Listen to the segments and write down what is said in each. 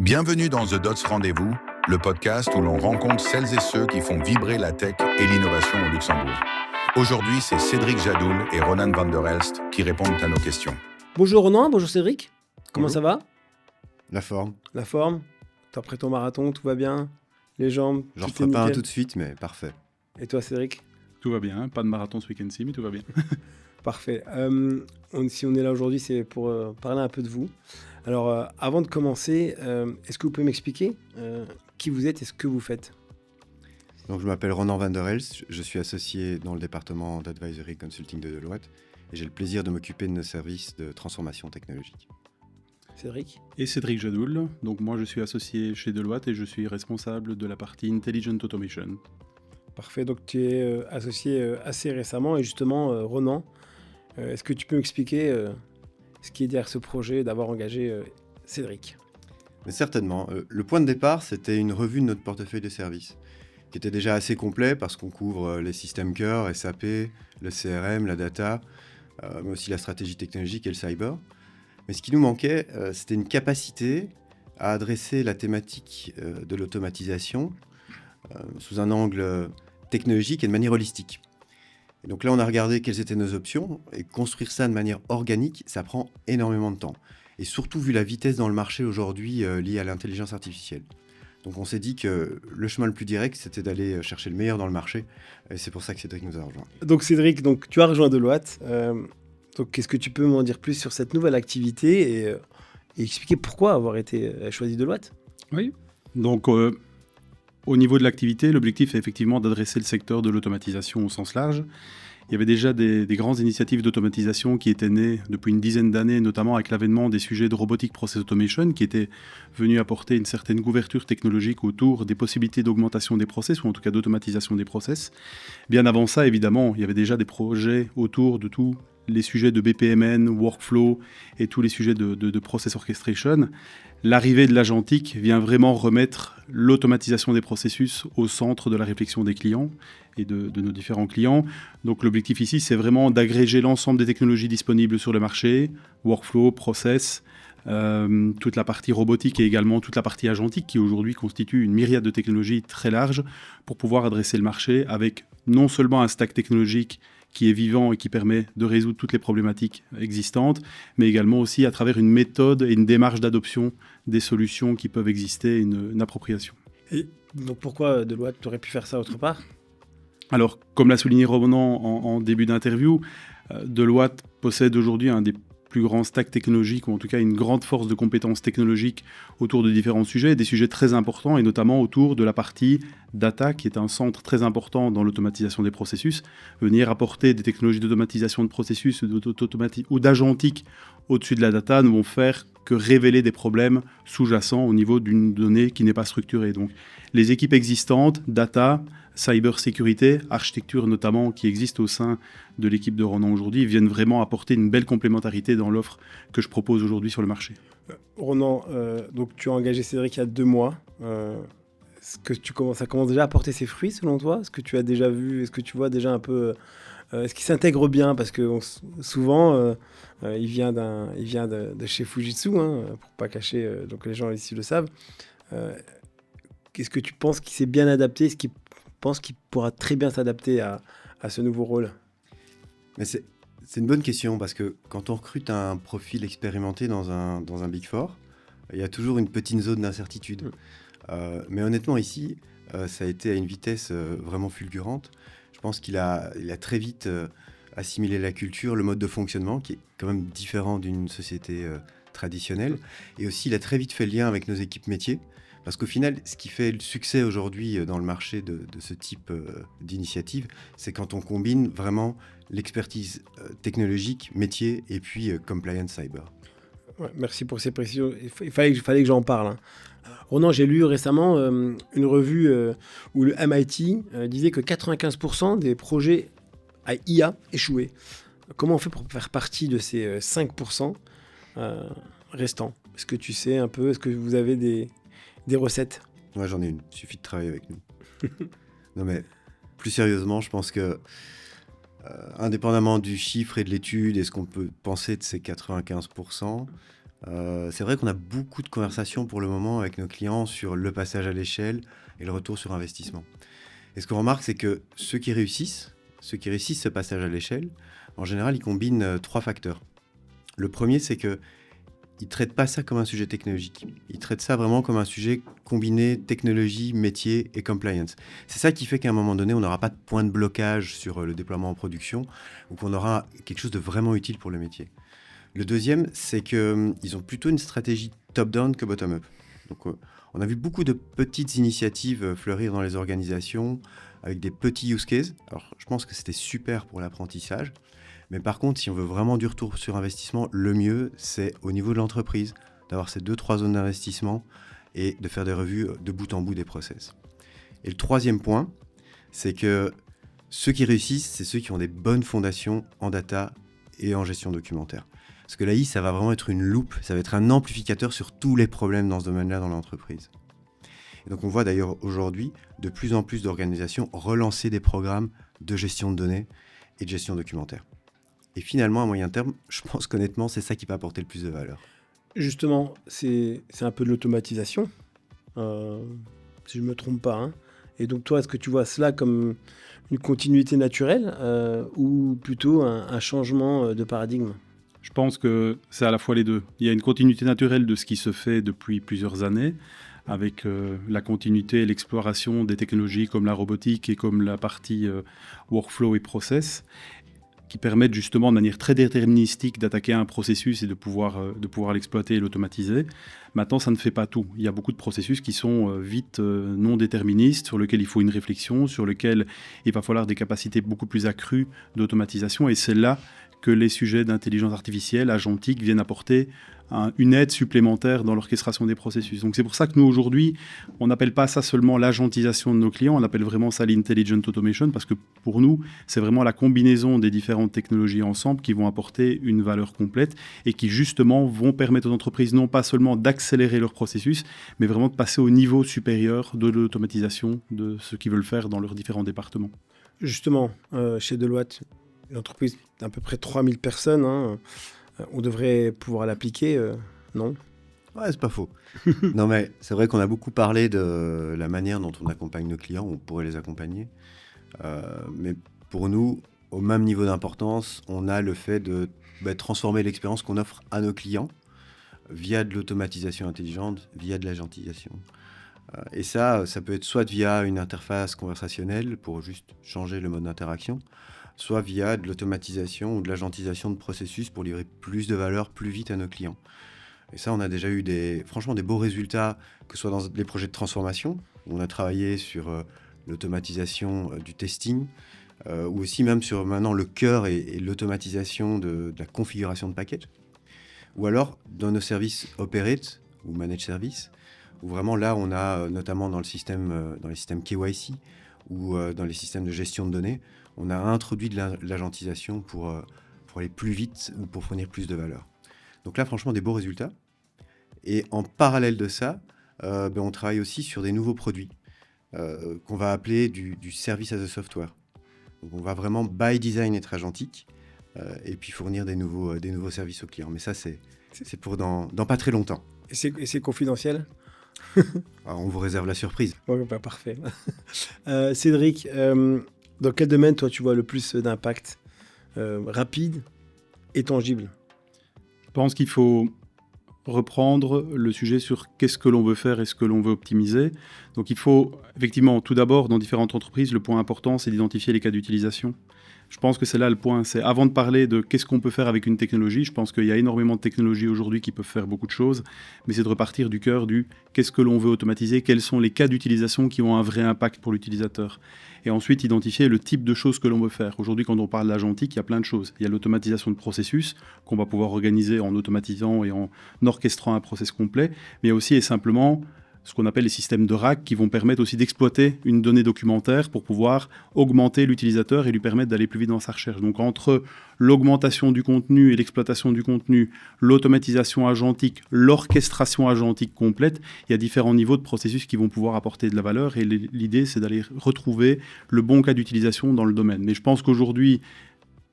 Bienvenue dans The Dots Rendez-vous, le podcast où l'on rencontre celles et ceux qui font vibrer la tech et l'innovation au Luxembourg. Aujourd'hui, c'est Cédric Jadoul et Ronan van der Elst qui répondent à nos questions. Bonjour Ronan, bonjour Cédric. Comment Bonjour. ça va? La forme. La forme? T'as après ton marathon, tout va bien? Les jambes? J'en tout ferai est pas un nickel tout de suite, mais parfait. Et toi Cédric? Tout va bien, pas de marathon ce week-end-ci, mais tout va bien. Parfait. Si on est là aujourd'hui, c'est pour parler un peu de vous. Alors, avant de commencer, est-ce que vous pouvez m'expliquer qui vous êtes et ce que vous faites? Donc, je m'appelle Ronan van der Elst, je suis associé dans le département d'Advisory Consulting de Deloitte et j'ai le plaisir de m'occuper de nos services de transformation technologique. Cédric? Et Cédric Jadoul, donc moi je suis associé chez Deloitte et je suis responsable de la partie Intelligent Automation. Parfait, donc tu es associé assez récemment et justement, Ronan, est-ce que tu peux m'expliquer ce qui est derrière ce projet d'avoir engagé Cédric? Mais certainement, le point de départ, c'était une revue de notre portefeuille de services, qui était déjà assez complet parce qu'on couvre les systèmes cœur, SAP, le CRM, la data, mais aussi la stratégie technologique et le cyber. Mais ce qui nous manquait, c'était une capacité à adresser la thématique de l'automatisation sous un angle technologique et de manière holistique. Et donc là, on a regardé quelles étaient nos options, et construire ça de manière organique, ça prend énormément de temps. Et surtout, vu la vitesse dans le marché aujourd'hui liée à l'intelligence artificielle. Donc on s'est dit que le chemin le plus direct, c'était d'aller chercher le meilleur dans le marché, et c'est pour ça que Cédric nous a rejoints. Donc Cédric, tu as rejoint Deloitte. Donc qu'est-ce que tu peux m'en dire plus sur cette nouvelle activité et expliquer pourquoi avoir été choisi Deloitte? Oui, donc au niveau de l'activité, l'objectif est effectivement d'adresser le secteur de l'automatisation au sens large. Il y avait déjà des grandes initiatives d'automatisation qui étaient nées depuis une dizaine d'années, notamment avec l'avènement des sujets de robotic process automation, qui étaient venus apporter une certaine couverture technologique autour des possibilités d'augmentation des process, ou en tout cas d'automatisation des process. Bien avant ça, évidemment, il y avait déjà des projets autour de tous les sujets de BPMN, workflow et tous les sujets de process orchestration. L'arrivée de l'agentique vient vraiment remettre l'automatisation des processus au centre de la réflexion des clients et de nos différents clients. Donc l'objectif ici, c'est vraiment d'agréger l'ensemble des technologies disponibles sur le marché, workflow, process, toute la partie robotique et également toute la partie agentique qui aujourd'hui constitue une myriade de technologies très large pour pouvoir adresser le marché avec non seulement un stack technologique qui est vivant et qui permet de résoudre toutes les problématiques existantes, mais également aussi à travers une méthode et une démarche d'adoption des solutions qui peuvent exister, une appropriation. Et donc pourquoi Deloitte, tu aurais pu faire ça autre part? Alors, comme l'a souligné Ronan en début d'interview, Deloitte possède aujourd'hui un des plus grands stacks technologiques, ou en tout cas une grande force de compétences technologiques autour de différents sujets, des sujets très importants, et notamment autour de la partie data, qui est un centre très important dans l'automatisation des processus. Venir apporter des technologies d'automatisation de processus ou d'agentique au-dessus de la data ne vont faire que révéler des problèmes sous-jacents au niveau d'une donnée qui n'est pas structurée. Donc, les équipes existantes, data, cybersécurité, architecture notamment, qui existe au sein de l'équipe de Ronan aujourd'hui, viennent vraiment apporter une belle complémentarité dans l'offre que je propose aujourd'hui sur le marché. Ronan, donc tu as engagé Cédric il y a 2 mois. Est-ce que ça commence déjà à porter ses fruits selon toi? Est-ce que tu as déjà vu, est-ce que tu vois déjà un peu, est-ce qu'il s'intègre bien? Parce que souvent, il vient de chez Fujitsu, pour pas cacher, donc les gens ici le savent. Est-ce que tu penses qu'il s'est bien adapté? Est-ce qu'il pense qu'il pourra très bien s'adapter à ce nouveau rôle? Mais c'est une bonne question parce que quand on recrute un profil expérimenté dans un Big Four, il y a toujours une petite zone d'incertitude. Mais honnêtement, ici, ça a été à une vitesse vraiment fulgurante. Je pense qu'il a très vite assimilé la culture, le mode de fonctionnement, qui est quand même différent d'une société traditionnelle. Et aussi, il a très vite fait le lien avec nos équipes métiers. Parce qu'au final, ce qui fait le succès aujourd'hui dans le marché de ce type d'initiative, c'est quand on combine vraiment l'expertise technologique, métier et puis compliance cyber. Ouais, merci pour ces précisions. Il fallait que j'en parle. Ronan, j'ai lu récemment une revue où le MIT disait que 95% des projets à IA échouaient. Comment on fait pour faire partie de ces 5% restants? Est-ce que tu sais un peu, est-ce que vous avez des recettes? Ouais, j'en ai une. Il suffit de travailler avec nous. Non, mais plus sérieusement, je pense que indépendamment du chiffre et de l'étude et ce qu'on peut penser de ces 95%, C'est vrai qu'on a beaucoup de conversations pour le moment avec nos clients sur le passage à l'échelle et le retour sur investissement. Et ce qu'on remarque, c'est que ceux qui réussissent ce passage à l'échelle, en général, ils combinent 3 facteurs. Le premier, c'est qu'ils ne traitent pas ça comme un sujet technologique. Ils traitent ça vraiment comme un sujet combiné technologie, métier et compliance. C'est ça qui fait qu'à un moment donné, on n'aura pas de point de blocage sur le déploiement en production ou qu'on aura quelque chose de vraiment utile pour le métier. Le deuxième, c'est qu'ils ont plutôt une stratégie top-down que bottom-up. Donc, on a vu beaucoup de petites initiatives fleurir dans les organisations avec des petits use cases. Alors, je pense que c'était super pour l'apprentissage. Mais par contre, si on veut vraiment du retour sur investissement, le mieux, c'est au niveau de l'entreprise, d'avoir ces 2-3 zones d'investissement et de faire des revues de bout en bout des process. Et le troisième point, c'est que ceux qui réussissent, c'est ceux qui ont des bonnes fondations en data et en gestion documentaire. Parce que l'AI, ça va vraiment être une loupe, ça va être un amplificateur sur tous les problèmes dans ce domaine-là dans l'entreprise. Et donc on voit d'ailleurs aujourd'hui de plus en plus d'organisations relancer des programmes de gestion de données et de gestion documentaire. Et finalement, à moyen terme, je pense qu'honnêtement, c'est ça qui va apporter le plus de valeur. Justement, c'est un peu de l'automatisation, si je ne me trompe pas. Hein. Et donc toi, est-ce que tu vois cela comme une continuité naturelle ou plutôt un changement de paradigme ? Je pense que c'est à la fois les deux. Il y a une continuité naturelle de ce qui se fait depuis plusieurs années, avec la continuité et l'exploration des technologies comme la robotique et comme la partie workflow et process, qui permettent justement de manière très déterministique d'attaquer un processus et de pouvoir l'exploiter et l'automatiser. Maintenant, ça ne fait pas tout. Il y a beaucoup de processus qui sont vite non déterministes, sur lesquels il faut une réflexion, sur lesquels il va falloir des capacités beaucoup plus accrues d'automatisation. Et c'est là que les sujets d'intelligence artificielle, agentique, viennent apporter une aide supplémentaire dans l'orchestration des processus. Donc c'est pour ça que nous, aujourd'hui, on n'appelle pas ça seulement l'agentisation de nos clients, on appelle vraiment ça l'intelligent automation, parce que pour nous, c'est vraiment la combinaison des différentes technologies ensemble qui vont apporter une valeur complète et qui, justement, vont permettre aux entreprises non pas seulement d'accélérer leur processus, mais vraiment de passer au niveau supérieur de l'automatisation de ce qu'ils veulent faire dans leurs différents départements. Justement, chez Deloitte, une entreprise d'à peu près 3000 personnes, hein, on devrait pouvoir l'appliquer, non ? Ouais, c'est pas faux. Non, mais c'est vrai qu'on a beaucoup parlé de la manière dont on accompagne nos clients, on pourrait les accompagner. Mais pour nous, au même niveau d'importance, on a le fait de transformer l'expérience qu'on offre à nos clients via de l'automatisation intelligente, via de l'agentisation. Et ça peut être soit via une interface conversationnelle pour juste changer le mode d'interaction, soit via de l'automatisation ou de l'agentisation de processus pour livrer plus de valeur plus vite à nos clients. Et ça, on a déjà eu franchement des beaux résultats, que ce soit dans les projets de transformation, où on a travaillé sur l'automatisation du testing, ou aussi même sur maintenant le cœur et l'automatisation de la configuration de package. Ou alors dans nos services Operate ou Managed Service, où vraiment là, on a notamment dans les systèmes KYC ou dans les systèmes de gestion de données, on a introduit de l'agentisation pour aller plus vite ou pour fournir plus de valeur. Donc là, franchement, des beaux résultats. Et en parallèle de ça, on travaille aussi sur des nouveaux produits qu'on va appeler du service as a software. Donc on va vraiment by design être agentique et puis fournir des nouveaux services aux clients. Mais ça, c'est pour dans pas très longtemps. Et c'est confidentiel ? Alors, on vous réserve la surprise. Ouais, parfait. Cédric, dans quel domaine, toi, tu vois le plus d'impact rapide et tangible ? Je pense qu'il faut reprendre le sujet sur qu'est-ce que l'on veut faire et ce que l'on veut optimiser. Donc il faut effectivement, tout d'abord, dans différentes entreprises, le point important, c'est d'identifier les cas d'utilisation. Je pense que c'est là le point. C'est avant de parler de qu'est-ce qu'on peut faire avec une technologie, je pense qu'il y a énormément de technologies aujourd'hui qui peuvent faire beaucoup de choses, mais c'est de repartir du cœur du qu'est-ce que l'on veut automatiser, quels sont les cas d'utilisation qui ont un vrai impact pour l'utilisateur. Et ensuite, identifier le type de choses que l'on veut faire. Aujourd'hui, quand on parle d'agentique, il y a plein de choses. Il y a l'automatisation de processus qu'on va pouvoir organiser en automatisant et en orchestrant un process complet, mais il y a aussi et simplement ce qu'on appelle les systèmes de RAG qui vont permettre aussi d'exploiter une donnée documentaire pour pouvoir augmenter l'utilisateur et lui permettre d'aller plus vite dans sa recherche. Donc entre l'augmentation du contenu et l'exploitation du contenu, l'automatisation agentique, l'orchestration agentique complète, il y a différents niveaux de processus qui vont pouvoir apporter de la valeur et l'idée c'est d'aller retrouver le bon cas d'utilisation dans le domaine. Mais je pense qu'aujourd'hui,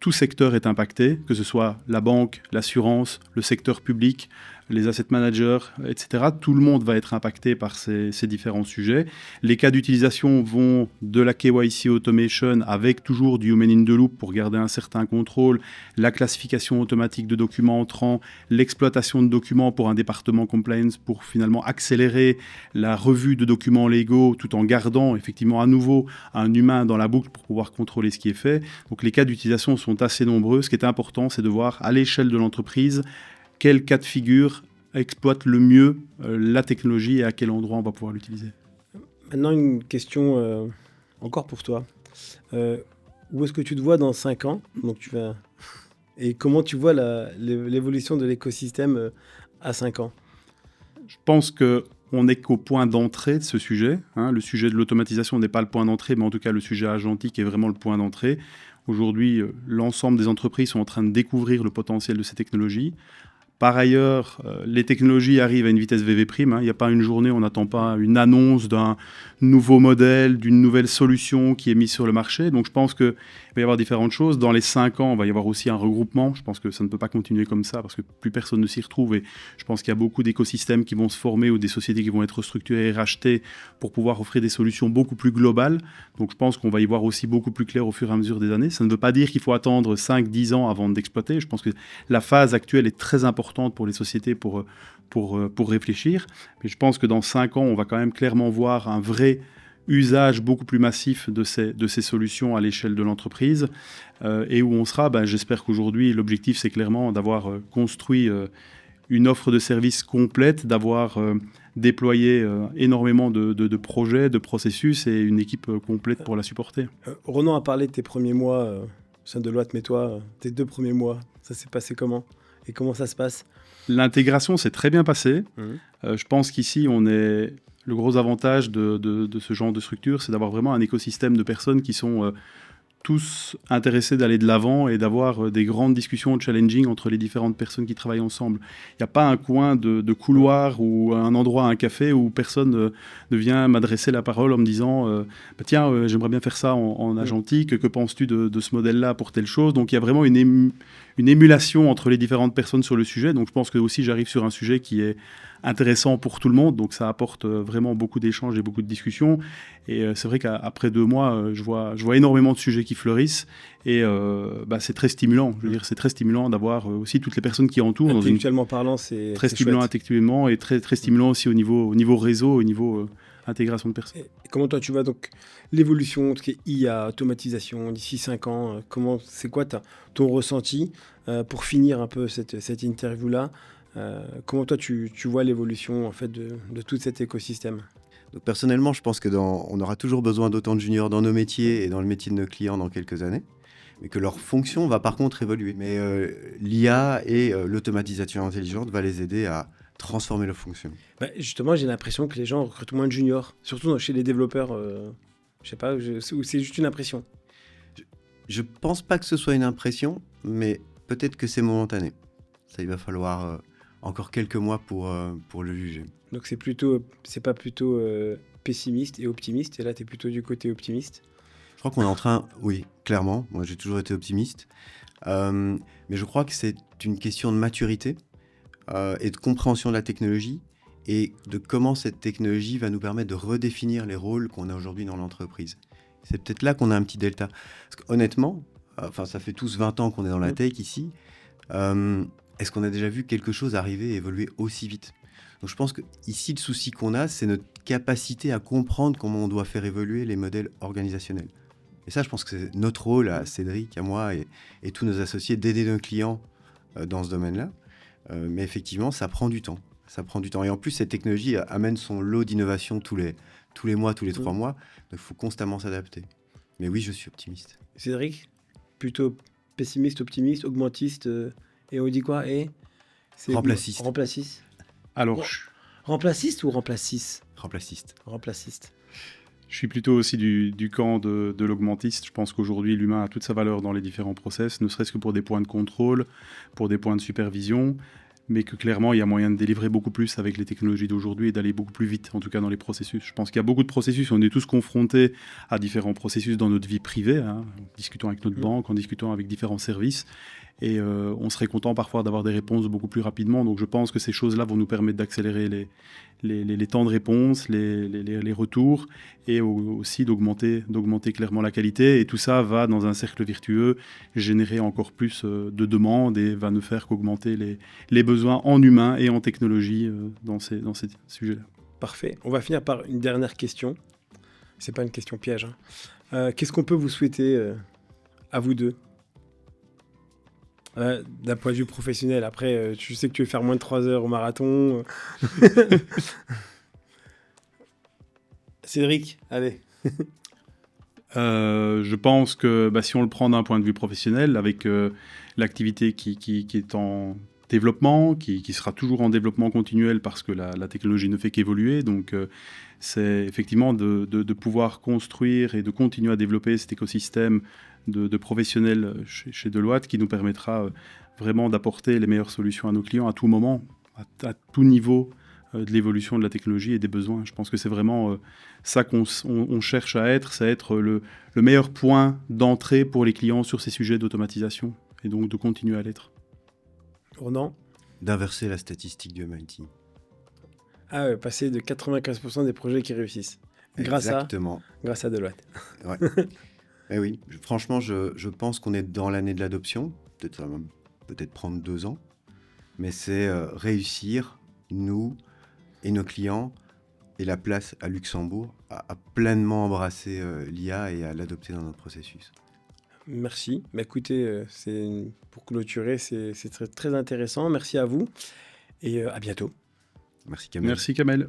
tout secteur est impacté, que ce soit la banque, l'assurance, le secteur public, les asset managers, etc. Tout le monde va être impacté par ces différents sujets. Les cas d'utilisation vont de la KYC automation avec toujours du human in the loop pour garder un certain contrôle, la classification automatique de documents entrants, l'exploitation de documents pour un département compliance pour finalement accélérer la revue de documents légaux tout en gardant effectivement à nouveau un humain dans la boucle pour pouvoir contrôler ce qui est fait. Donc les cas d'utilisation sont assez nombreux. Ce qui est important, c'est de voir à l'échelle de l'entreprise quel cas de figure exploite le mieux la technologie et à quel endroit on va pouvoir l'utiliser. Maintenant, une question encore pour toi. Où est-ce que tu te vois dans 5 ans? Donc, et comment tu vois l'évolution de l'écosystème à 5 ans? Je pense qu'on n'est qu'au point d'entrée de ce sujet. Le sujet de l'automatisation n'est pas le point d'entrée, mais en tout cas, le sujet agentique est vraiment le point d'entrée. Aujourd'hui, l'ensemble des entreprises sont en train de découvrir le potentiel de ces technologies. Par ailleurs, les technologies arrivent à une vitesse VV'. Il n'y a pas une journée, on n'attend pas une annonce d'un nouveau modèle, d'une nouvelle solution qui est mise sur le marché. Donc je pense qu'il va y avoir différentes choses. Dans les 5 ans, il va y avoir aussi un regroupement. Je pense que ça ne peut pas continuer comme ça parce que plus personne ne s'y retrouve. Et je pense qu'il y a beaucoup d'écosystèmes qui vont se former ou des sociétés qui vont être restructurées et rachetées pour pouvoir offrir des solutions beaucoup plus globales. Donc je pense qu'on va y voir aussi beaucoup plus clair au fur et à mesure des années. Ça ne veut pas dire qu'il faut attendre 5-10 ans avant d'exploiter. Je pense que la phase actuelle est très importante pour les sociétés pour réfléchir. Mais je pense que dans 5 ans, on va quand même clairement voir un vrai usage beaucoup plus massif de ces solutions à l'échelle de l'entreprise. Et où on sera, j'espère qu'aujourd'hui, l'objectif, c'est clairement d'avoir construit une offre de services complète, d'avoir déployé énormément de projets, de processus et une équipe complète pour la supporter. Ronan a parlé de tes premiers mois, au sein de Deloitte, mais toi, tes 2 premiers mois, ça s'est passé comment? Et comment ça se passe? L'intégration s'est très bien passée. Je pense qu'ici, le gros avantage de ce genre de structure, c'est d'avoir vraiment un écosystème de personnes qui sont tous intéressés d'aller de l'avant et d'avoir des grandes discussions challenging entre les différentes personnes qui travaillent ensemble. Il n'y a pas un coin de couloir ou un endroit, un café où personne ne vient m'adresser la parole en me disant tiens, j'aimerais bien faire ça en agentique, que penses-tu de ce modèle-là pour telle chose? Donc il y a vraiment une émulation entre les différentes personnes sur le sujet. Donc je pense que aussi j'arrive sur un sujet qui est intéressant pour tout le monde, donc ça apporte vraiment beaucoup d'échanges et beaucoup de discussions. Et c'est vrai qu'après 2 mois, je vois énormément de sujets qui fleurissent et c'est très stimulant. Je veux dire, c'est très stimulant d'avoir aussi toutes les personnes qui entourent. Intellectuellement parlant, c'est très stimulant intellectuellement et très, très stimulant aussi au niveau réseau, au niveau intégration de personnes. Et comment toi tu vois donc l'évolution, tout ce qui est IA, automatisation, d'ici 5 ans, c'est quoi ton ressenti pour finir un peu cette interview-là? Comment toi tu vois l'évolution en fait de tout cet écosystème? Donc, personnellement, je pense on aura toujours besoin d'autant de juniors dans nos métiers et dans le métier de nos clients dans quelques années, mais que leur fonction va par contre évoluer. Mais l'IA et l'automatisation intelligente va les aider à transformer leurs fonctions. Justement, j'ai l'impression que les gens recrutent moins de juniors, surtout chez les développeurs. Je sais pas, ou c'est juste une impression. Je pense pas que ce soit une impression, mais peut-être que c'est momentané. Ça, il va falloir encore quelques mois pour le juger. Donc c'est pas plutôt pessimiste et optimiste, et là tu es plutôt du côté optimiste? Je crois qu'on est en train, oui, clairement, moi j'ai toujours été optimiste, mais je crois que c'est une question de maturité et de compréhension de la technologie et de comment cette technologie va nous permettre de redéfinir les rôles qu'on a aujourd'hui dans l'entreprise. C'est peut-être là qu'on a un petit delta. Parce qu'honnêtement, ça fait tous 20 ans qu'on est dans la tech ici, est-ce qu'on a déjà vu quelque chose arriver et évoluer aussi vite? Donc je pense qu'ici, le souci qu'on a, c'est notre capacité à comprendre comment on doit faire évoluer les modèles organisationnels. Et ça, je pense que c'est notre rôle à Cédric, à moi et tous nos associés d'aider nos clients dans ce domaine-là. Mais effectivement, ça prend du temps. Ça prend du temps. Et en plus, cette technologie amène son lot d'innovation tous les mois, tous les 3 mois. Donc il faut constamment s'adapter. Mais oui, je suis optimiste. Cédric, plutôt pessimiste, optimiste, augmentiste, et on dit quoi? Remplaciste. Remplaciste. Alors, Remplaciste ou remplaciste? Remplaciste. Je suis plutôt aussi du camp de l'augmentiste. Je pense qu'aujourd'hui, l'humain a toute sa valeur dans les différents process, ne serait-ce que pour des points de contrôle, pour des points de supervision, mais que clairement, il y a moyen de délivrer beaucoup plus avec les technologies d'aujourd'hui et d'aller beaucoup plus vite, en tout cas dans les processus. Je pense qu'il y a beaucoup de processus, on est tous confrontés à différents processus dans notre vie privée, en discutant avec notre banque, en discutant avec différents services. Et on serait content parfois d'avoir des réponses beaucoup plus rapidement. Donc je pense que ces choses-là vont nous permettre d'accélérer les temps de réponse, les retours, et aussi d'augmenter clairement la qualité. Et tout ça va, dans un cercle vertueux, générer encore plus de demandes et va ne faire qu'augmenter les besoins en humain et en technologie dans ces sujets-là. Parfait. On va finir par une dernière question. C'est pas une question piège, hein. Qu'est-ce qu'on peut vous souhaiter à vous deux d'un point de vue professionnel? Après, je sais que tu veux faire moins de 3 heures au marathon. Cédric, allez. Je pense que si on le prend d'un point de vue professionnel, avec l'activité qui est en développement, qui sera toujours en développement continuel parce que la technologie ne fait qu'évoluer, donc c'est effectivement de pouvoir construire et de continuer à développer cet écosystème de professionnels chez Deloitte qui nous permettra vraiment d'apporter les meilleures solutions à nos clients à tout moment, à tout niveau de l'évolution de la technologie et des besoins. Je pense que c'est vraiment ça qu'on cherche à être, c'est être le meilleur point d'entrée pour les clients sur ces sujets d'automatisation, et donc de continuer à l'être. Ronan? D'inverser la statistique du MIT. Ah ouais, passer de 95% des projets qui réussissent. Grâce à Deloitte. Ouais. Eh oui, franchement, je pense qu'on est dans l'année de l'adoption. Ça va peut-être prendre 2 ans. Mais c'est réussir, nous et nos clients, et la place à Luxembourg, à pleinement embrasser l'IA et à l'adopter dans notre processus. Merci. Écoutez, pour clôturer, c'est très, très intéressant. Merci à vous et à bientôt. Merci Kamel. Merci Kamel.